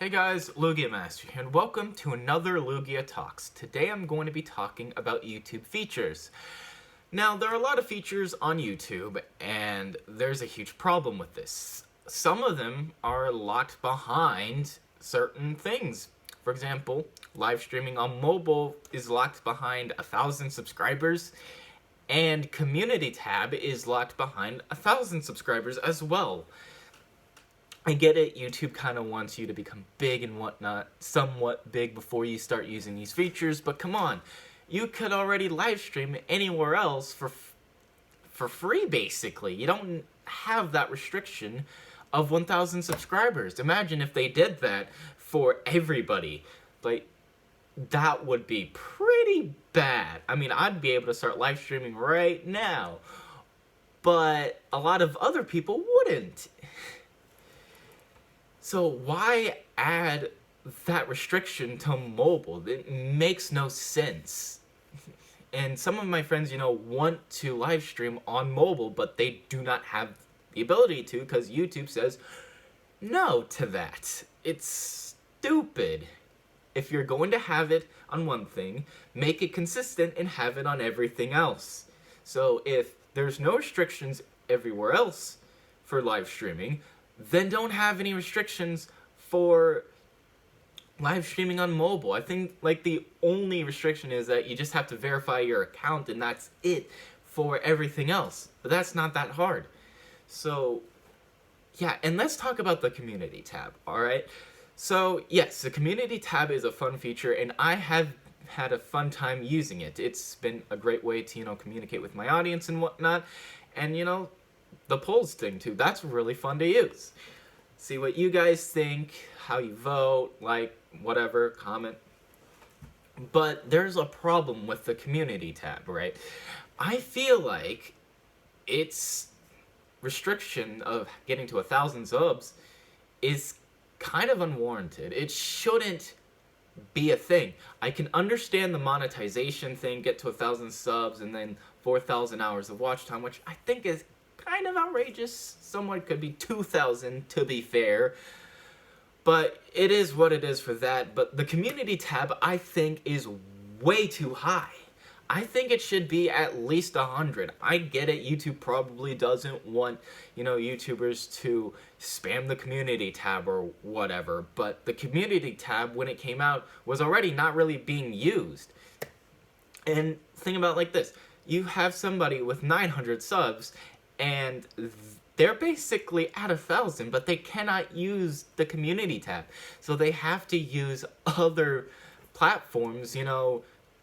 Hey guys, Lugiamaster here, and welcome to another Lugia Talks. Today I'm going to be talking about YouTube features. Now, there are a lot of features on YouTube, and there's a huge problem with this. Some of them are locked behind certain things. For example, live streaming on mobile is locked behind 1,000 subscribers, and Community tab is locked behind 1,000 subscribers as well. I get it, YouTube kind of wants you to become big and whatnot, somewhat big before you start using these features, but come on, you could already live stream anywhere else for free, basically. You don't have that restriction of 1,000 subscribers. Imagine if they did that for everybody. Like, that would be pretty bad. I mean, I'd be able to start live streaming right now, but a lot of other people wouldn't. So why add that restriction to mobile? It makes no sense. And some of my friends, want to live stream on mobile, but they do not have the ability to because YouTube says no to that. It's stupid. If you're going to have it on one thing, make it consistent and have it on everything else. So if there's no restrictions everywhere else for live streaming, then don't have any restrictions for live streaming on mobile. I think the only restriction is that you just have to verify your account and that's it for everything else. But that's not that hard. So yeah, and let's talk about the community tab, alright? So yes, the community tab is a fun feature and I have had a fun time using it. It's been a great way to, communicate with my audience and whatnot. And the polls thing too, that's really fun to use. See what you guys think, how you vote, whatever, comment. But there's a problem with the community tab, right? I feel like its restriction of getting to 1,000 subs is kind of unwarranted. It shouldn't be a thing. I can understand the monetization thing, get to 1,000 subs and then 4,000 hours of watch time, which I think is kind of outrageous. Someone could be 2,000 to be fair, but it is what it is for that. But the community tab I think is way too high. I think it should be at least 100. I get it, YouTube probably doesn't want, YouTubers to spam the community tab or whatever, but the community tab when it came out was already not really being used. And think about it like this, you have somebody with 900 subs and they're basically at 1,000, but they cannot use the community tab. So they have to use other platforms,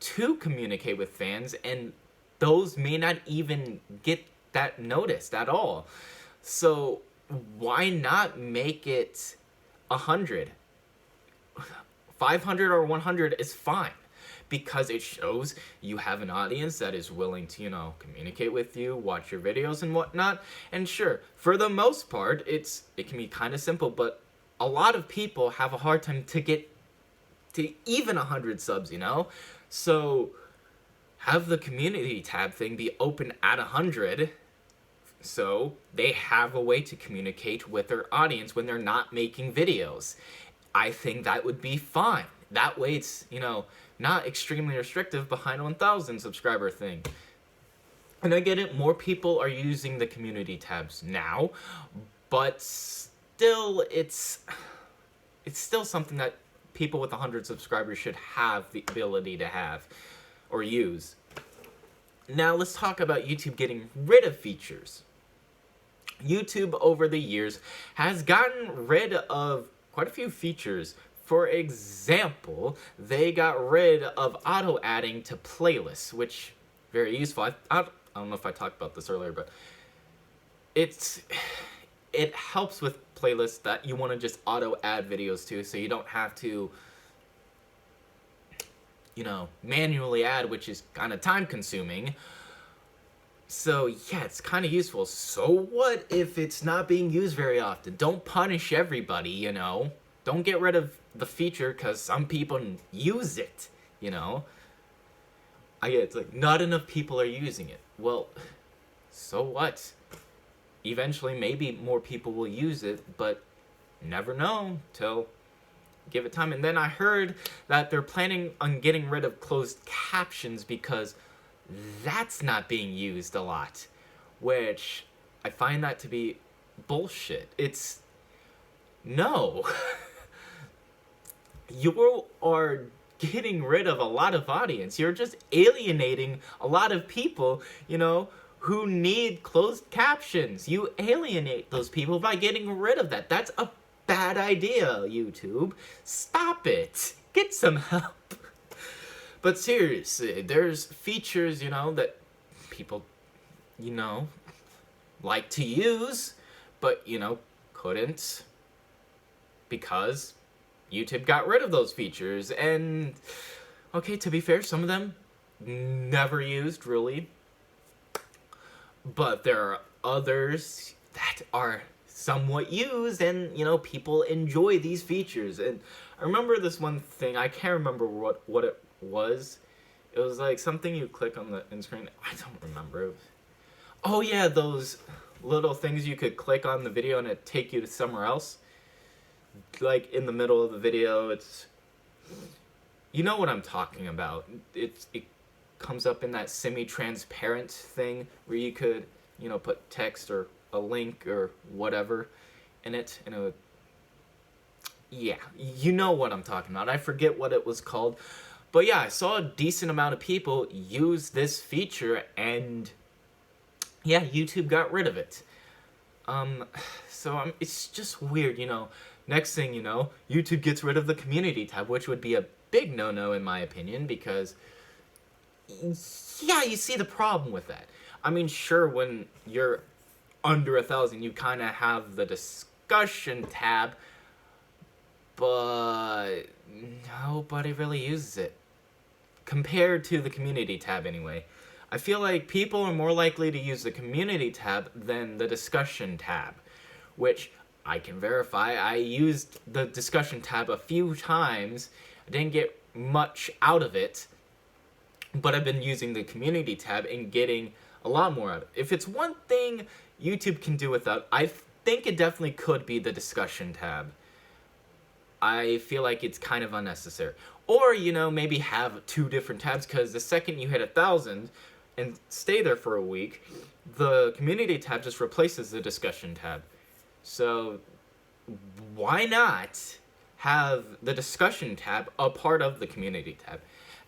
to communicate with fans, and those may not even get that noticed at all. So why not make it 100? 500 or 100 is fine, because it shows you have an audience that is willing to, communicate with you, watch your videos and whatnot. And sure, for the most part, it can be kind of simple, but a lot of people have a hard time to get to even 100 subs, So have the community tab thing be open at 100, so they have a way to communicate with their audience when they're not making videos. I think that would be fine. That way it's, not extremely restrictive behind 1,000 subscriber thing. And I get it, more people are using the community tabs now, but still, it's still something that people with 100 subscribers should have the ability to have or use. Now let's talk about YouTube getting rid of features. YouTube over the years has gotten rid of quite a few features. For example, they got rid of auto-adding to playlists, which very useful. I don't know if I talked about this earlier, but it helps with playlists that you want to just auto-add videos to, so you don't have to, manually add, which is kind of time-consuming. So yeah, it's kind of useful. So what if it's not being used very often? Don't punish everybody, Don't get rid of the feature because some people use it, I get it's not enough people are using it. Well, so what? Eventually, maybe more people will use it, but never know till give it time. And then I heard that they're planning on getting rid of closed captions because that's not being used a lot, which I find that to be bullshit. It's no. You are getting rid of a lot of audience. You're just alienating a lot of people, who need closed captions. You alienate those people by getting rid of that. That's a bad idea, YouTube. Stop it. Get some help. But seriously, there's features, that people, like to use, but, couldn't because YouTube got rid of those features. And, okay, to be fair, some of them never used, really. But there are others that are somewhat used, and, people enjoy these features. And I remember this one thing, I can't remember what it was. It was like something you click on the screen. I don't remember. Oh yeah, those little things you could click on the video and it'd take you to somewhere else. Like in the middle of the video, it's... You know what I'm talking about. It comes up in that semi-transparent thing where you could, put text or a link or whatever in it, and it would... Yeah, you know what I'm talking about. I forget what it was called. But yeah, I saw a decent amount of people use this feature, and yeah, YouTube got rid of it. So it's just weird, Next thing you know, YouTube gets rid of the community tab, which would be a big no-no in my opinion, because yeah, you see the problem with that. I mean, sure, when you're under 1,000, you kind of have the discussion tab, but nobody really uses it. Compared to the community tab, anyway. I feel like people are more likely to use the community tab than the discussion tab, which I can verify. I used the discussion tab a few times. I didn't get much out of it, but I've been using the community tab and getting a lot more out of it. If it's one thing YouTube can do without, I think it definitely could be the discussion tab. I feel like it's kind of unnecessary. Or, maybe have two different tabs, because the second you hit 1,000 and stay there for a week, the community tab just replaces the discussion tab. So, why not have the discussion tab a part of the community tab?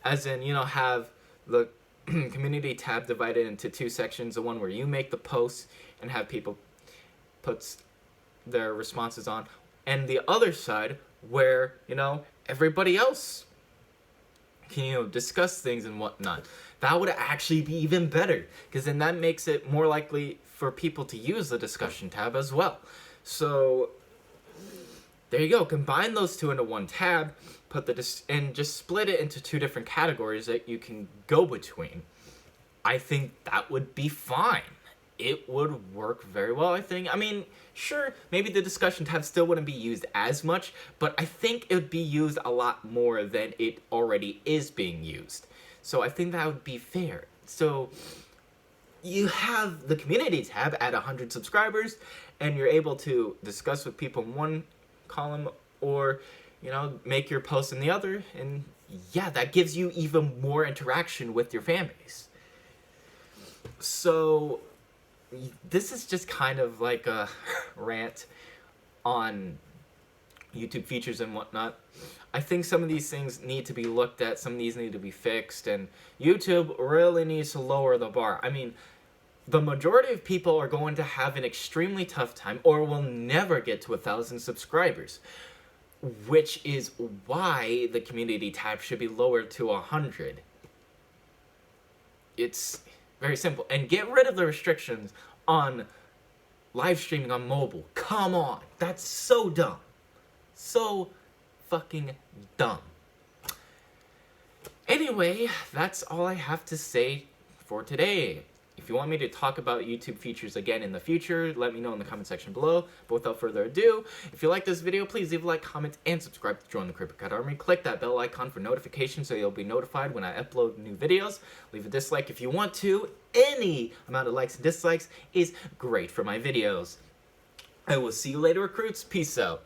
As in, have the community tab divided into two sections, the one where you make the posts and have people put their responses on, and the other side where, everybody else can, discuss things and whatnot. That would actually be even better, because then that makes it more likely for people to use the discussion tab as well. So, there you go. Combine those two into one tab, and just split it into two different categories that you can go between. I think that would be fine. It would work very well, I think. I mean, sure, maybe the discussion tab still wouldn't be used as much, but I think it would be used a lot more than it already is being used. So I think that would be fair. So you have the community tab at 100 subscribers, and you're able to discuss with people in one column, or, make your posts in the other, and yeah, that gives you even more interaction with your fan base. So this is just kind of like a rant on YouTube features and whatnot. I think some of these things need to be looked at, some of these need to be fixed, and YouTube really needs to lower the bar. I mean, the majority of people are going to have an extremely tough time, or will never get to 1,000 subscribers, which is why the community tab should be lowered to 100. It's very simple. And get rid of the restrictions on live streaming on mobile. Come on. That's so dumb. So fucking dumb. Anyway, that's all I have to say for today. If you want me to talk about YouTube features again in the future, let me know in the comment section below. But without further ado, if you like this video, please leave a like, comment, and subscribe to join the Creeper Cat Army. Click that bell icon for notifications so you'll be notified when I upload new videos. Leave a dislike if you want to. Any amount of likes and dislikes is great for my videos. I will see you later, recruits. Peace out.